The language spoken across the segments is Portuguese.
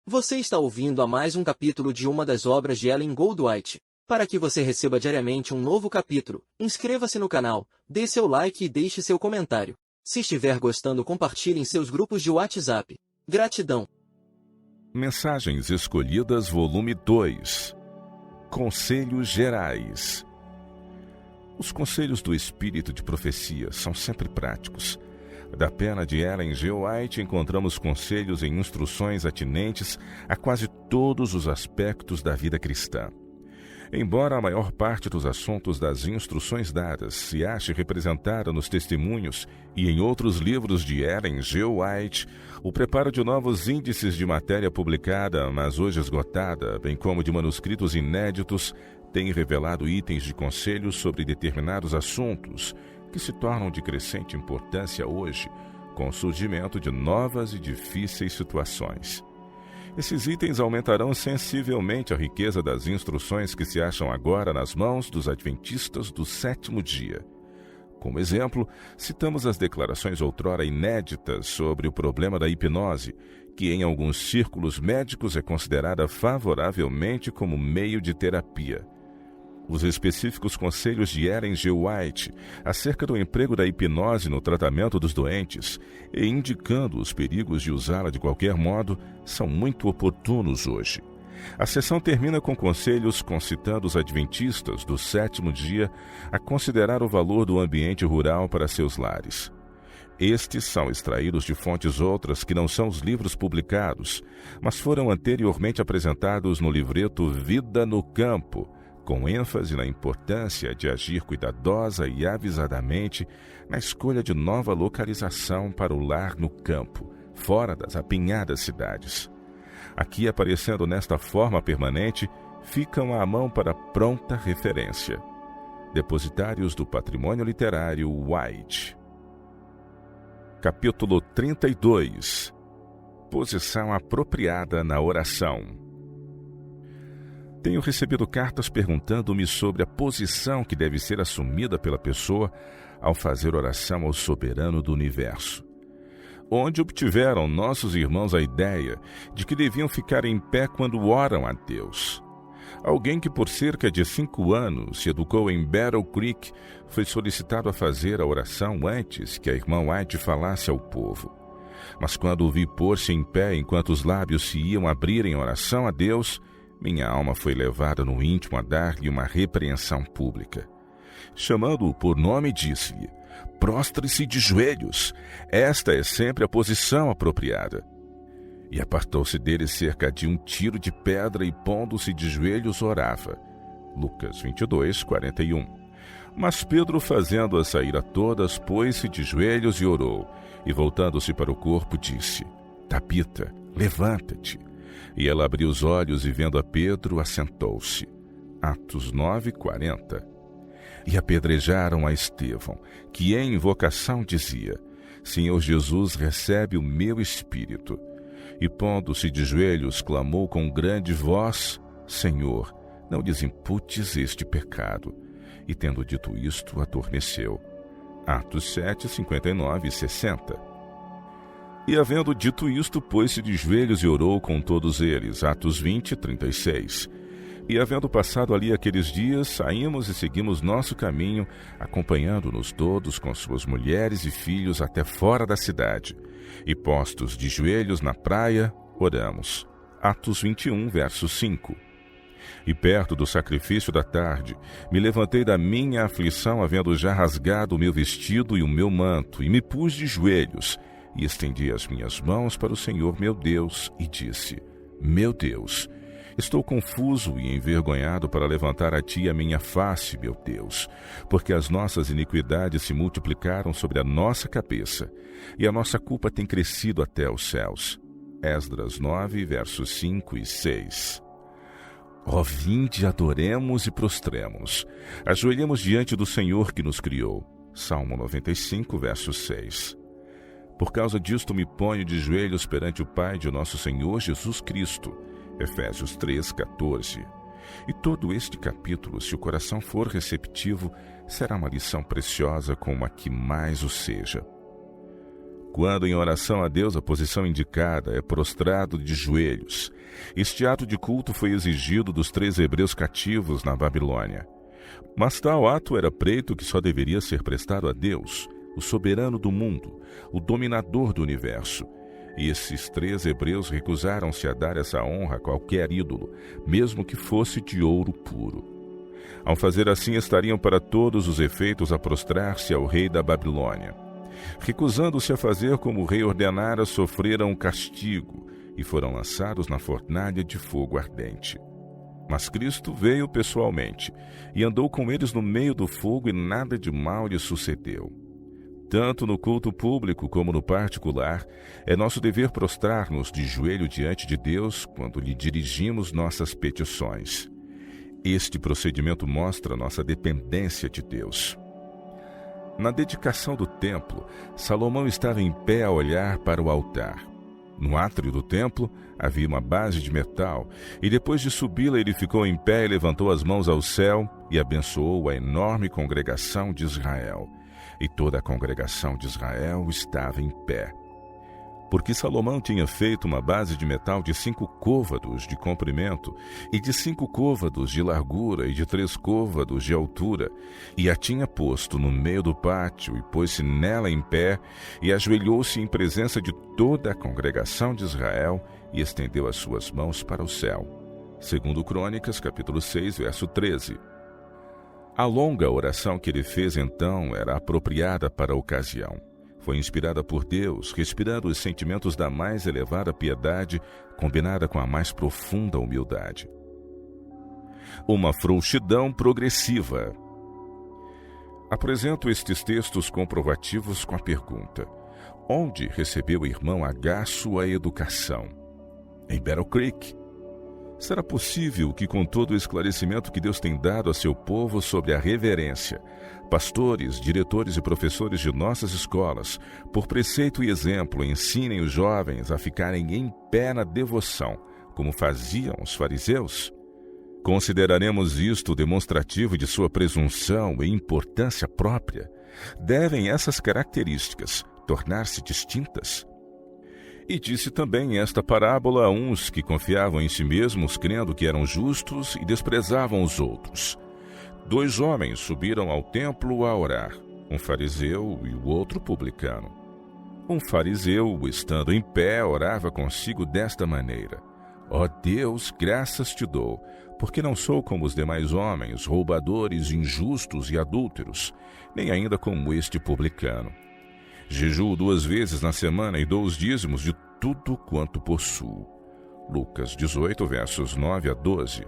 Você está ouvindo a mais um capítulo de uma das obras de Ellen Goldwhite. Para que você receba diariamente um novo capítulo, inscreva-se no canal, dê seu like e deixe seu comentário. Se estiver gostando, compartilhe em seus grupos de WhatsApp. Gratidão. Mensagens Escolhidas, volume 2. Conselhos Gerais. Os conselhos do Espírito de Profecia são sempre práticos. Da pena de Ellen G. White encontramos conselhos e instruções atinentes a quase todos os aspectos da vida cristã. Embora a maior parte dos assuntos das instruções dadas se ache representada nos testemunhos e em outros livros de Ellen G. White, o preparo de novos índices de matéria publicada, mas hoje esgotada, bem como de manuscritos inéditos, tem revelado itens de conselhos sobre determinados assuntos que se tornam de crescente importância hoje, com o surgimento de novas e difíceis situações. Esses itens aumentarão sensivelmente a riqueza das instruções que se acham agora nas mãos dos adventistas do sétimo dia. Como exemplo, citamos as declarações outrora inéditas sobre o problema da hipnose, que em alguns círculos médicos é considerada favoravelmente como meio de terapia. Os específicos conselhos de Ellen G. White acerca do emprego da hipnose no tratamento dos doentes e indicando os perigos de usá-la de qualquer modo são muito oportunos hoje. A sessão termina com conselhos concitando os adventistas do sétimo dia a considerar o valor do ambiente rural para seus lares. Estes são extraídos de fontes outras que não são os livros publicados, mas foram anteriormente apresentados no livreto Vida no Campo, com ênfase na importância de agir cuidadosa e avisadamente na escolha de nova localização para o lar no campo, fora das apinhadas cidades. Aqui, aparecendo nesta forma permanente, ficam à mão para pronta referência. Depositários do Patrimônio Literário White. Capítulo 32. Posição apropriada na oração. Tenho recebido cartas perguntando-me sobre a posição que deve ser assumida pela pessoa ao fazer oração ao soberano do universo. Onde obtiveram nossos irmãos a ideia de que deviam ficar em pé quando oram a Deus? Alguém que por cerca de 5 anos se educou em Battle Creek foi solicitado a fazer a oração antes que a irmã White falasse ao povo. Mas quando o vi pôr-se em pé enquanto os lábios se iam abrir em oração a Deus, minha alma foi levada no íntimo a dar-lhe uma repreensão pública. Chamando-o por nome, disse-lhe: prostre-se de joelhos, esta é sempre a posição apropriada. E apartou-se dele cerca de 1 tiro de pedra e, pondo-se de joelhos, orava. Lucas 22, 41. Mas Pedro, fazendo-a sair a todas, pôs-se de joelhos e orou, e voltando-se para o corpo, disse: Tabita, levanta-te. E ela abriu os olhos e, vendo a Pedro, assentou-se. Atos 9, 40. E apedrejaram a Estevão, que em invocação dizia: Senhor Jesus, recebe o meu espírito. E pondo-se de joelhos, clamou com grande voz: Senhor, não lhes imputes este pecado. E tendo dito isto, adormeceu. Atos 7, 59 e 60. E havendo dito isto, pôs-se de joelhos e orou com todos eles. Atos 20, 36. E havendo passado ali aqueles dias, saímos e seguimos nosso caminho, acompanhando-nos todos com suas mulheres e filhos até fora da cidade. E postos de joelhos na praia, oramos. Atos 21, verso 5. E perto do sacrifício da tarde, me levantei da minha aflição, havendo já rasgado o meu vestido e o meu manto, e me pus de joelhos, e estendi as minhas mãos para o Senhor meu Deus, e disse: Meu Deus, estou confuso e envergonhado para levantar a Ti a minha face, meu Deus, porque as nossas iniquidades se multiplicaram sobre a nossa cabeça, e a nossa culpa tem crescido até os céus. Esdras 9, versos 5 e 6. Ó, vinde, adoremos e prostremos, ajoelhemos diante do Senhor que nos criou. Salmo 95, verso 6. Por causa disto me ponho de joelhos perante o Pai de nosso Senhor Jesus Cristo. Efésios 3, 14. E todo este capítulo, se o coração for receptivo, será uma lição preciosa como a que mais o seja. Quando em oração a Deus a posição indicada é prostrado de joelhos, Este ato de culto foi exigido dos 3 hebreus cativos na Babilônia. Mas tal ato era preito que só deveria ser prestado a Deus, o soberano do mundo, o dominador do universo. E esses 3 hebreus recusaram-se a dar essa honra a qualquer ídolo, mesmo que fosse de ouro puro. Ao fazer assim, estariam para todos os efeitos a prostrar-se ao rei da Babilônia. Recusando-se a fazer como o rei ordenara, sofreram castigo e foram lançados na fornalha de fogo ardente. Mas Cristo veio pessoalmente e andou com eles no meio do fogo e nada de mal lhe sucedeu. Tanto no culto público como no particular, é nosso dever prostrar-nos de joelho diante de Deus quando lhe dirigimos nossas petições. Este procedimento mostra nossa dependência de Deus. Na dedicação do templo, Salomão estava em pé a olhar para o altar. No átrio do templo havia uma base de metal, e depois de subi-la ele ficou em pé e levantou as mãos ao céu e abençoou a enorme congregação de Israel. E toda a congregação de Israel estava em pé. Porque Salomão tinha feito uma base de metal de 5 côvados de comprimento e de 5 côvados de largura e de 3 côvados de altura, e a tinha posto no meio do pátio e pôs-se nela em pé e ajoelhou-se em presença de toda a congregação de Israel e estendeu as suas mãos para o céu. Segundo Crônicas, capítulo 6, verso 13. A longa oração que ele fez então era apropriada para a ocasião. Foi inspirada por Deus, respirando os sentimentos da mais elevada piedade, combinada com a mais profunda humildade. Uma frouxidão progressiva. Apresento estes textos comprovativos com a pergunta: onde recebeu o irmão H sua educação? Em Battle Creek. Será possível que, com todo o esclarecimento que Deus tem dado a seu povo sobre a reverência, pastores, diretores e professores de nossas escolas, por preceito e exemplo, ensinem os jovens a ficarem em pé na devoção, como faziam os fariseus? Consideraremos isto demonstrativo de sua presunção e importância própria? Devem essas características tornar-se distintas? E disse também esta parábola a uns que confiavam em si mesmos, crendo que eram justos e desprezavam os outros. 2 homens subiram ao templo a orar, um fariseu e o outro publicano. Um fariseu, estando em pé, orava consigo desta maneira: Ó Deus, graças te dou, porque não sou como os demais homens, roubadores, injustos e adúlteros, nem ainda como este publicano. Jejuo 2 vezes na semana e dou os dízimos de tudo quanto possuo. Lucas 18, versos 9 a 12.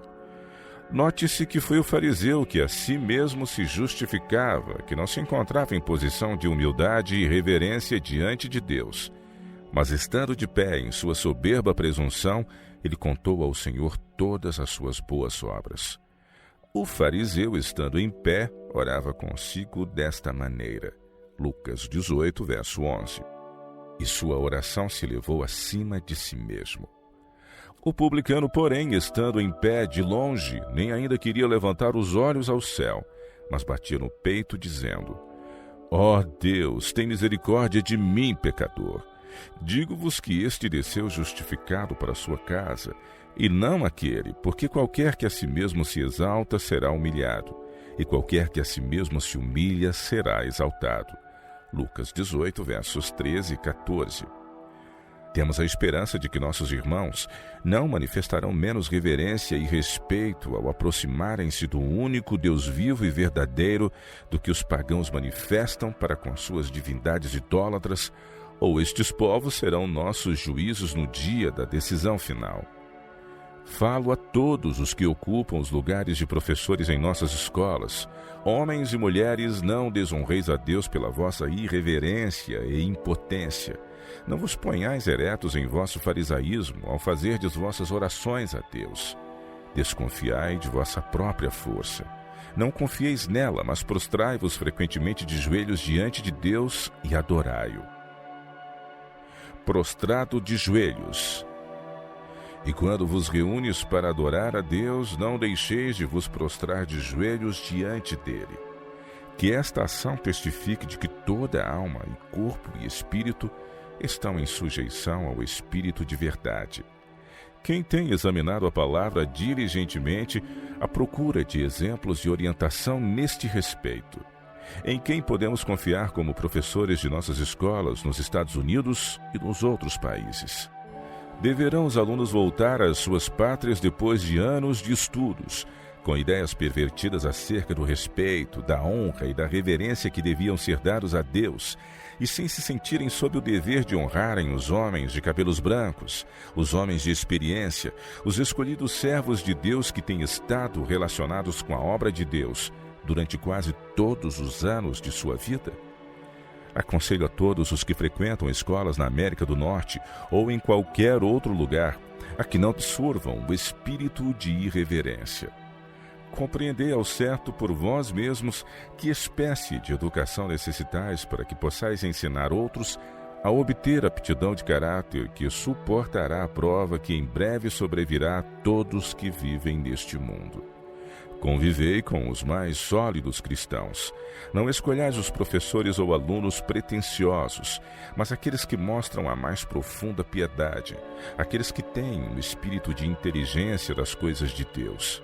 Note-se que foi o fariseu que a si mesmo se justificava, que não se encontrava em posição de humildade e reverência diante de Deus. Mas estando de pé em sua soberba presunção, ele contou ao Senhor todas as suas boas obras. O fariseu, estando em pé, orava consigo desta maneira. Lucas 18, verso 11. E sua oração se elevou acima de si mesmo. O publicano, porém, estando em pé de longe, nem ainda queria levantar os olhos ao céu, mas batia no peito, dizendo: Ó Deus, tem misericórdia de mim, pecador. Digo-vos que este desceu justificado para sua casa, e não aquele, porque qualquer que a si mesmo se exalta será humilhado, e qualquer que a si mesmo se humilha será exaltado. Lucas 18, versos 13 e 14. Temos a esperança de que nossos irmãos não manifestarão menos reverência e respeito ao aproximarem-se do único Deus vivo e verdadeiro do que os pagãos manifestam para com suas divindades idólatras, ou estes povos serão nossos juízos no dia da decisão final. Falo a todos os que ocupam os lugares de professores em nossas escolas. Homens e mulheres, não desonreis a Deus pela vossa irreverência e impotência. Não vos ponhais eretos em vosso farisaísmo ao fazerdes vossas orações a Deus. Desconfiai de vossa própria força. Não confieis nela, mas prostrai-vos frequentemente de joelhos diante de Deus e adorai-o. Prostrado de joelhos. E quando vos reúnes para adorar a Deus, não deixeis de vos prostrar de joelhos diante dele. Que esta ação testifique de que toda alma, e corpo e espírito estão em sujeição ao Espírito de verdade. Quem tem examinado a palavra diligentemente à procura de exemplos de orientação neste respeito? Em quem podemos confiar como professores de nossas escolas nos Estados Unidos e nos outros países? Deverão os alunos voltar às suas pátrias depois de anos de estudos, com ideias pervertidas acerca do respeito, da honra e da reverência que deviam ser dados a Deus, e sem se sentirem sob o dever de honrarem os homens de cabelos brancos, os homens de experiência, os escolhidos servos de Deus que têm estado relacionados com a obra de Deus durante quase todos os anos de sua vida? Aconselho a todos os que frequentam escolas na América do Norte ou em qualquer outro lugar a que não absorvam o espírito de irreverência. Compreendei ao certo por vós mesmos que espécie de educação necessitais para que possais ensinar outros a obter aptidão de caráter que suportará a prova que em breve sobrevirá a todos que vivem neste mundo. Convivei com os mais sólidos cristãos. Não escolhais os professores ou alunos pretensiosos, mas aqueles que mostram a mais profunda piedade, aqueles que têm o espírito de inteligência das coisas de Deus.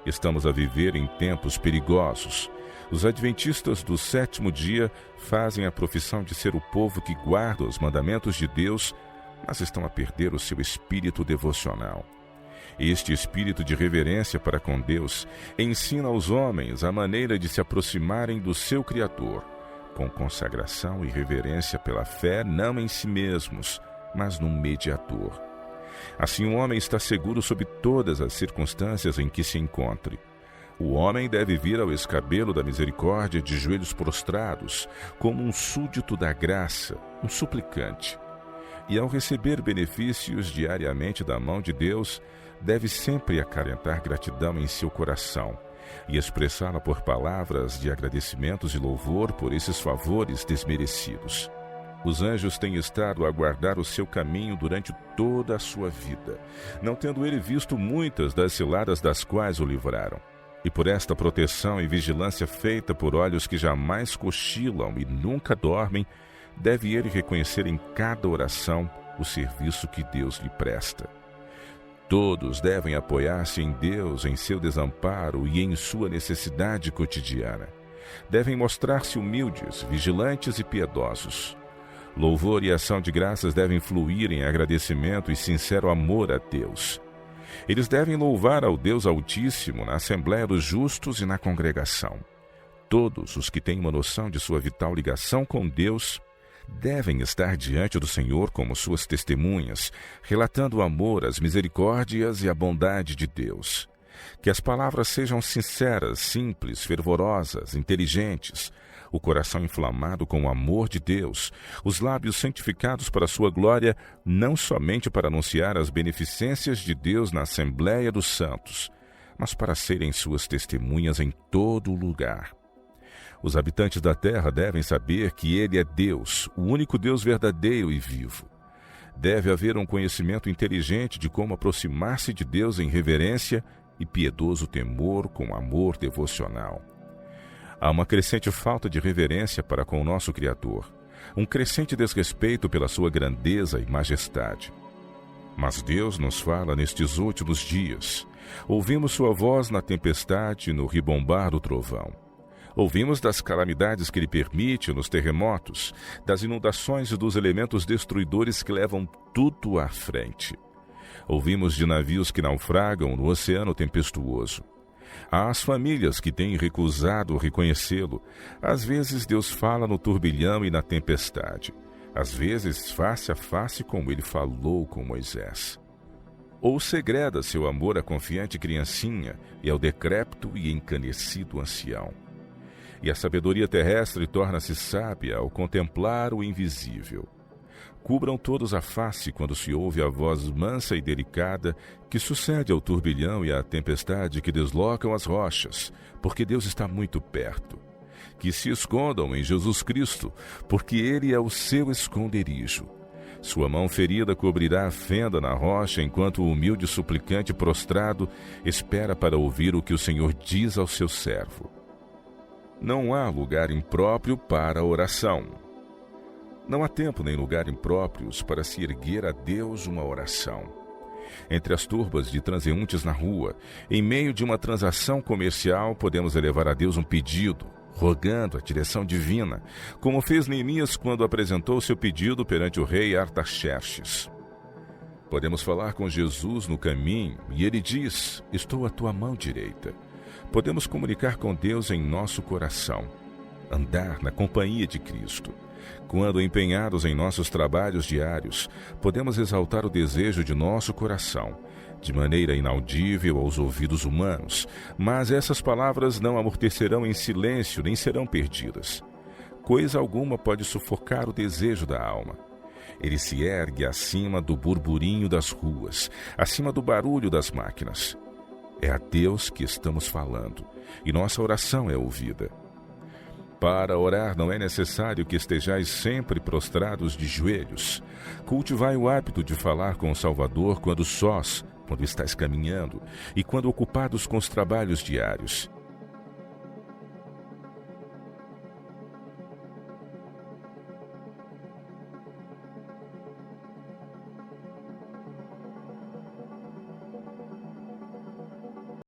Estamos a viver em tempos perigosos. Os adventistas do sétimo dia fazem a profissão de ser o povo que guarda os mandamentos de Deus, mas estão a perder o seu espírito devocional. Este espírito de reverência para com Deus ensina aos homens a maneira de se aproximarem do seu Criador, com consagração e reverência pela fé não em si mesmos, mas no mediador. Assim o homem está seguro sob todas as circunstâncias em que se encontre. O homem deve vir ao escabelo da misericórdia de joelhos prostrados, como um súdito da graça, um suplicante. E ao receber benefícios diariamente da mão de Deus, deve sempre acalentar gratidão em seu coração e expressá-la por palavras de agradecimentos e louvor por esses favores desmerecidos. Os anjos têm estado a guardar o seu caminho durante toda a sua vida, não tendo ele visto muitas das ciladas das quais o livraram. E por esta proteção e vigilância feita por olhos que jamais cochilam e nunca dormem, deve ele reconhecer em cada oração o serviço que Deus lhe presta. Todos devem apoiar-se em Deus, em seu desamparo e em sua necessidade cotidiana. Devem mostrar-se humildes, vigilantes e piedosos. Louvor e ação de graças devem fluir em agradecimento e sincero amor a Deus. Eles devem louvar ao Deus Altíssimo na Assembleia dos Justos e na congregação. Todos os que têm uma noção de sua vital ligação com Deus devem estar diante do Senhor como suas testemunhas, relatando o amor, as misericórdias e a bondade de Deus. Que as palavras sejam sinceras, simples, fervorosas, inteligentes, o coração inflamado com o amor de Deus, os lábios santificados para a sua glória, não somente para anunciar as beneficências de Deus na Assembleia dos Santos, mas para serem suas testemunhas em todo o lugar. Os habitantes da terra devem saber que Ele é Deus, o único Deus verdadeiro e vivo. Deve haver um conhecimento inteligente de como aproximar-se de Deus em reverência e piedoso temor com amor devocional. Há uma crescente falta de reverência para com o nosso Criador, um crescente desrespeito pela sua grandeza e majestade. Mas Deus nos fala nestes últimos dias. Ouvimos sua voz na tempestade e no ribombar do trovão. Ouvimos das calamidades que Ele permite nos terremotos, das inundações e dos elementos destruidores que levam tudo à frente. Ouvimos de navios que naufragam no oceano tempestuoso. Às famílias que têm recusado reconhecê-lo, às vezes Deus fala no turbilhão e na tempestade, às vezes face a face como Ele falou com Moisés. Ou segreda seu amor à confiante criancinha e ao decrépito e encanecido ancião. E a sabedoria terrestre torna-se sábia ao contemplar o invisível. Cubram todos a face quando se ouve a voz mansa e delicada que sucede ao turbilhão e à tempestade que deslocam as rochas, porque Deus está muito perto. Que se escondam em Jesus Cristo, porque Ele é o seu esconderijo. Sua mão ferida cobrirá a fenda na rocha, enquanto o humilde suplicante prostrado espera para ouvir o que o Senhor diz ao seu servo. Não há lugar impróprio para a oração. Não há tempo nem lugar impróprios para se erguer a Deus uma oração. Entre as turbas de transeuntes na rua, em meio de uma transação comercial, podemos elevar a Deus um pedido, rogando a direção divina, como fez Neemias quando apresentou seu pedido perante o rei Artaxerxes. Podemos falar com Jesus no caminho e ele diz: estou à tua mão direita. Podemos comunicar com Deus em nosso coração, andar na companhia de Cristo. Quando empenhados em nossos trabalhos diários, podemos exaltar o desejo de nosso coração, de maneira inaudível aos ouvidos humanos, mas essas palavras não amortecerão em silêncio nem serão perdidas. Coisa alguma pode sufocar o desejo da alma. Ele se ergue acima do burburinho das ruas, acima do barulho das máquinas. É a Deus que estamos falando, e nossa oração é ouvida. Para orar não é necessário que estejais sempre prostrados de joelhos. Cultivai o hábito de falar com o Salvador quando sós, quando estáis caminhando e quando ocupados com os trabalhos diários.